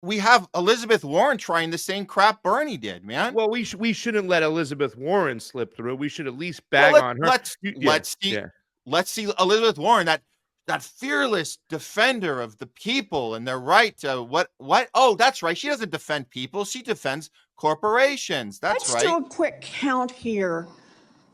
we have Elizabeth Warren trying the same crap Bernie did, man. Well, we shouldn't let Elizabeth Warren slip through. We should at least Well, bag on her. let's see Elizabeth Warren, that fearless defender of the people and their right to what? Oh, that's right. She doesn't defend people. She defends corporations. That's right. Let's do a quick count here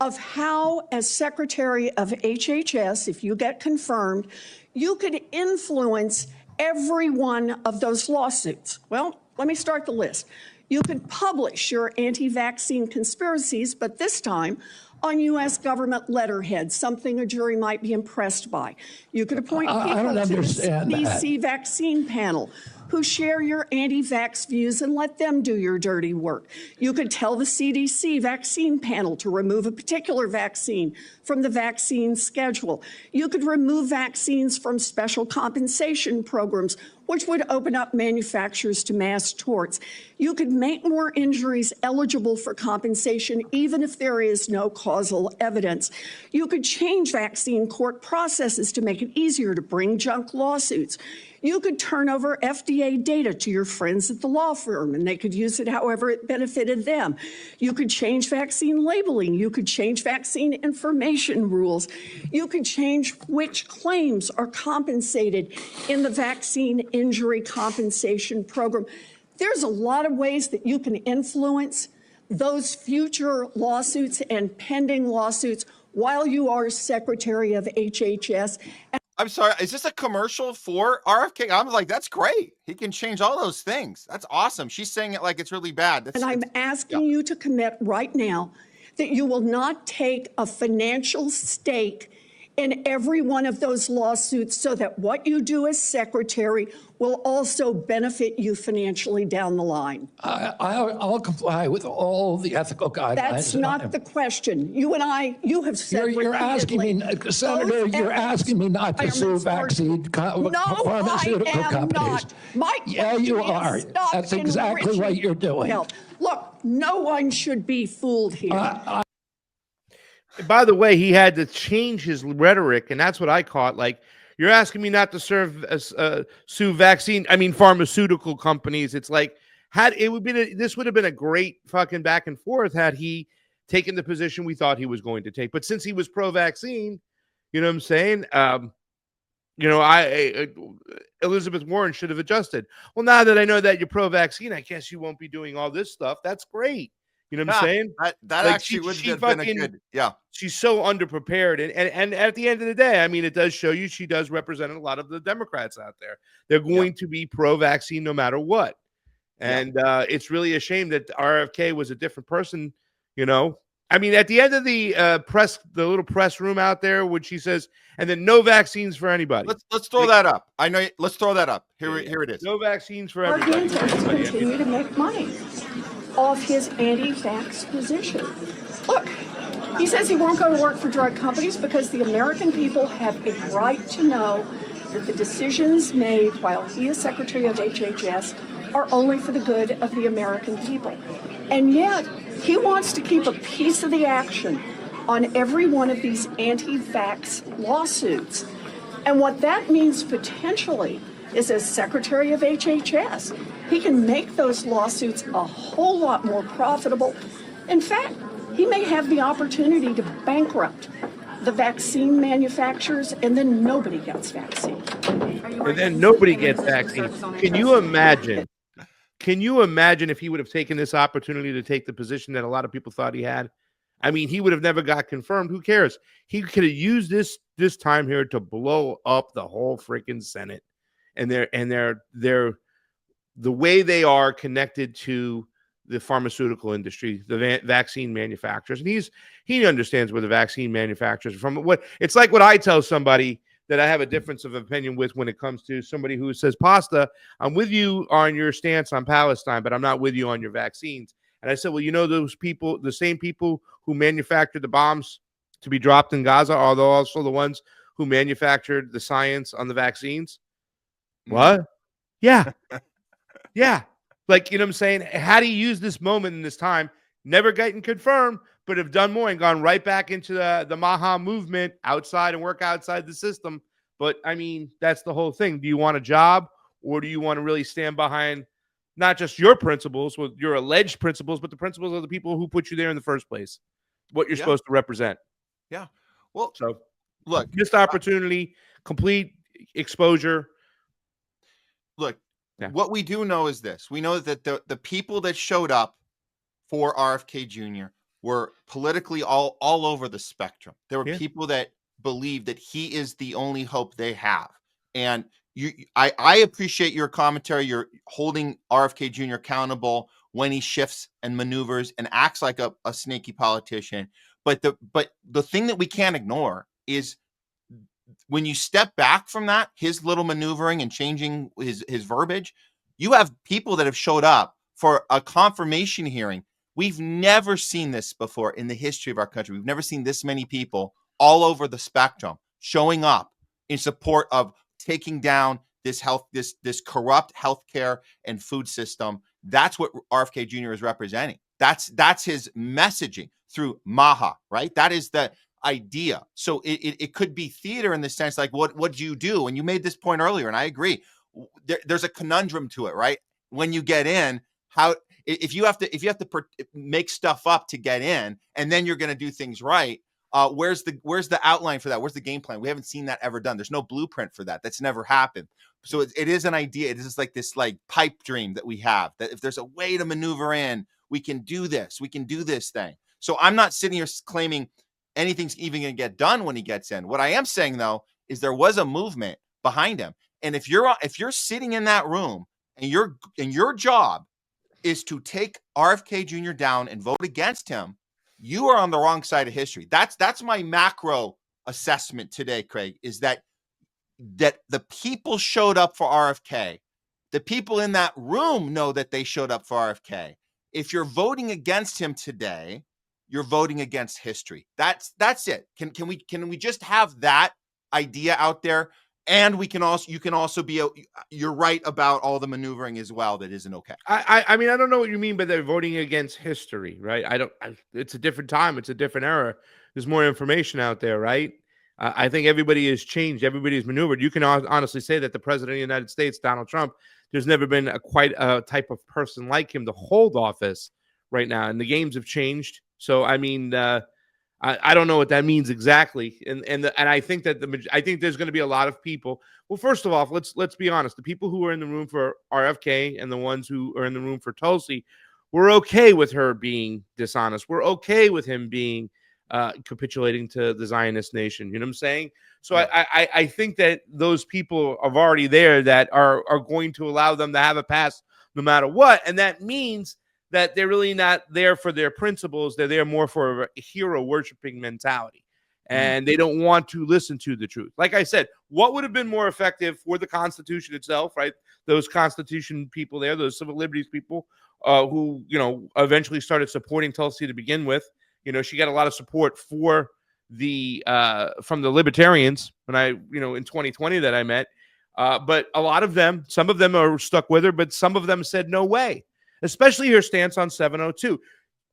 of how, as Secretary of HHS, if you get confirmed, you could influence every one of those lawsuits. Well, let me start the list. You could publish your anti-vaccine conspiracies, but this time on U.S. government letterhead, something a jury might be impressed by. You could appoint people to the CDC vaccine panel who share your anti-vax views and let them do your dirty work. You could tell the CDC vaccine panel to remove a particular vaccine from the vaccine schedule. You could remove vaccines from special compensation programs, which would open up manufacturers to mass torts. You could make more injuries eligible for compensation even if there is no causal evidence. You could change vaccine court processes to make it easier to bring junk lawsuits. You could turn over FDA data to your friends at the law firm, and they could use it however it benefited them. You could change vaccine labeling. You could change vaccine information rules. You could change which claims are compensated in the vaccine injury compensation program. There's a lot of ways that you can influence those future lawsuits and pending lawsuits while you are Secretary of HHS. I'm sorry, is this a commercial for RFK? I'm like, that's great. He can change all those things. That's awesome. She's saying it like it's really bad. And I'm asking you to commit right now that you will not take a financial stake in every one of those lawsuits so that what you do as secretary will also benefit you financially down the line. I'll comply with all the ethical guidelines. That's not the question. You and I, you have said you're asking me, Senator, you're asking me not to sue vaccine pharmaceutical companies. Yeah, you are. That's exactly what you're doing. Look, no one should be fooled here. By the way, he had to change his rhetoric, and that's what I caught. Like, you're asking me not to sue pharmaceutical companies. It's like, this would have been a great fucking back and forth had he taken the position we thought he was going to take. But since he was pro-vaccine, you know what I'm saying? Elizabeth Warren should have adjusted. Well, now that I know that you're pro-vaccine, I guess you won't be doing all this stuff. That's great. You know what I'm saying? That like actually would have been a good, yeah. She's so underprepared. And at the end of the day, I mean, it does show you she does represent a lot of the Democrats out there. They're going to be pro-vaccine no matter what. And it's really a shame that RFK was a different person, you know. I mean, at the end of the little press room out there, when she says, and then no vaccines for anybody. Let's throw that up. I know. Let's throw that up. Here it is. No vaccines for everybody. Continue to make money off his anti-vax position. Look, he says he won't go to work for drug companies because the American people have a right to know that the decisions made while he is Secretary of HHS are only for the good of the American people. And yet, he wants to keep a piece of the action on every one of these anti-vax lawsuits. And what that means potentially is, as Secretary of HHS, he can make those lawsuits a whole lot more profitable. In fact, he may have the opportunity to bankrupt the vaccine manufacturers, and then nobody gets vaccine. And then nobody gets vaccine. Can you imagine? Can you imagine if he would have taken this opportunity to take the position that a lot of people thought he had? I mean, he would have never got confirmed. Who cares? He could have used this time here to blow up the whole freaking Senate. And they're the way they are connected to the pharmaceutical industry, the vaccine manufacturers, and he understands where the vaccine manufacturers are from. It's like what I tell somebody that I have a difference of opinion with when it comes to somebody who says, "Pasta, I'm with you on your stance on Palestine, but I'm not with you on your vaccines." And I said, "Well, you know, those people, the same people who manufactured the bombs to be dropped in Gaza, are also the ones who manufactured the science on the vaccines." What? Yeah. Yeah. Like, you know what I'm saying? Had he used this moment in this time, never gotten confirmed, but have done more and gone right back into the Maha movement outside and work outside the system. But, I mean, that's the whole thing. Do you want a job, or do you want to really stand behind not just your principles, with your alleged principles, but the principles of the people who put you there in the first place, what you're supposed to represent. Yeah. Well, so look, missed opportunity, complete exposure. Look, what we do know is this. We know that the people that showed up for RFK Jr. were politically all over the spectrum. There were people that believe that he is the only hope they have. And I appreciate your commentary. You're holding RFK Jr. accountable when he shifts and maneuvers and acts like a snaky politician. But the thing that we can't ignore is when you step back from that, his little maneuvering and changing his verbiage, you have people that have showed up for a confirmation hearing. We've never seen this before in the history of our country. We've never seen this many people all over the spectrum showing up in support of taking down this corrupt healthcare and food system. That's what RFK Jr. is representing. That's his messaging through MAHA, right? That is the idea. So it could be theater in the sense like, what do you do? And you made this point earlier, and I agree. There's a conundrum to it, right? When you get in, how if you have to make stuff up to get in, and then you're going to do things right. Where's the outline for that? Where's the game plan? We haven't seen that ever done. There's no blueprint for that. That's never happened. So it is an idea. It is like this pipe dream that we have, that if there's a way to maneuver in, we can do this. We can do this thing. So I'm not sitting here claiming anything's even going to get done when he gets in. What I am saying though is there was a movement behind him, and if you're sitting in that room and your job is to take RFK Jr. down and vote against him, you are on the wrong side of history. That's my macro assessment today, Craig, is that the people showed up for RFK. The people in that room know that they showed up for RFK. If you're voting against him today, you're voting against history. That's it. Can we just have that idea out there? And you can also be you're right about all the maneuvering as well. That isn't okay. I mean, I don't know what you mean by they're voting against history, right? It's a different time. It's a different era. There's more information out there, right? I think everybody has changed. Everybody has maneuvered. You can honestly say that the president of the United States, Donald Trump, there's never been quite a type of person like him to hold office right now. And the games have changed. So, I mean, I don't know what that means exactly. And I think that I think there's going to be a lot of people. Well, first of all, let's be honest. The people who are in the room for RFK and the ones who are in the room for Tulsi, we're okay with her being dishonest. We're okay with him being capitulating to the Zionist nation. You know what I'm saying? So I think that those people are already there that are going to allow them to have a pass no matter what. And that means that they're really not there for their principles. They're there more for a hero worshiping mentality. And they don't want to listen to the truth. Like I said, what would have been more effective for the Constitution itself, right? Those Constitution people there, those civil liberties people who, eventually started supporting Tulsi to begin with. She got a lot of support for from the libertarians when in 2020 that I met. But a lot of them, some of them are stuck with her, but some of them said no way. Especially her stance on 702.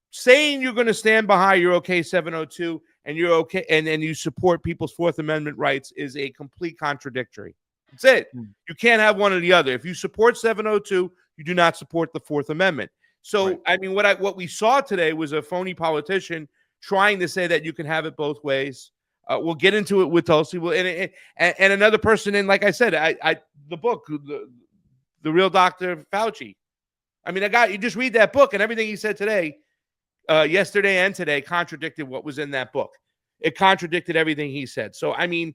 Saying you're going to stand behind your OK 702 and you're okay, and you support people's Fourth Amendment rights is a complete contradictory. That's it. You can't have one or the other. If you support 702, you do not support the Fourth Amendment. So, right. I mean, what we saw today was a phony politician trying to say that you can have it both ways. We'll get into it with Tulsi. And another person in, like I said, the book, the real Dr. Fauci. I mean, you just read that book and everything he said today, yesterday and today, contradicted what was in that book. It contradicted everything he said. So, I mean,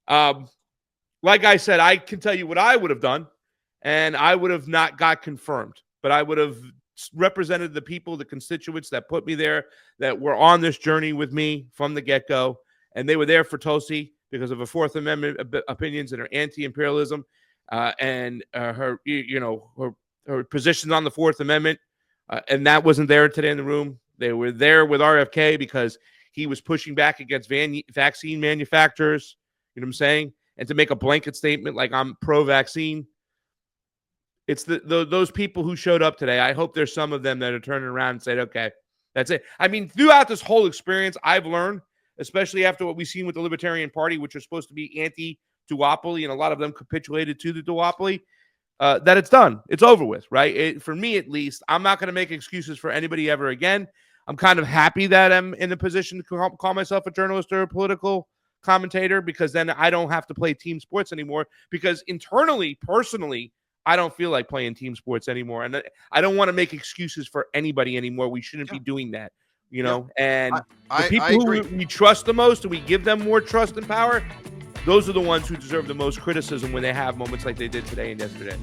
like I said, I can tell you what I would have done, and I would have not got confirmed, but I would have represented the people, the constituents that put me there, that were on this journey with me from the get-go, and they were there for Tulsi because of her Fourth Amendment opinions and her anti-imperialism and her positions on the Fourth Amendment, and that wasn't there today in the room. They were there with RFK because he was pushing back against vaccine manufacturers, you know what I'm saying? And to make a blanket statement like I'm pro-vaccine. It's those people who showed up today. I hope there's some of them that are turning around and said, okay, that's it. I mean, throughout this whole experience, I've learned, especially after what we've seen with the Libertarian Party, which are supposed to be anti-duopoly, and a lot of them capitulated to the duopoly. that it's done. It's over with, right? For me, at least, I'm not going to make excuses for anybody ever again. I'm kind of happy that I'm in a position to call myself a journalist or a political commentator, because then I don't have to play team sports anymore, because internally, personally, I don't feel like playing team sports anymore. And I don't want to make excuses for anybody anymore. We shouldn't be doing that, you know? And the people who we trust the most and we give them more trust and power, those are the ones who deserve the most criticism when they have moments like they did today and yesterday.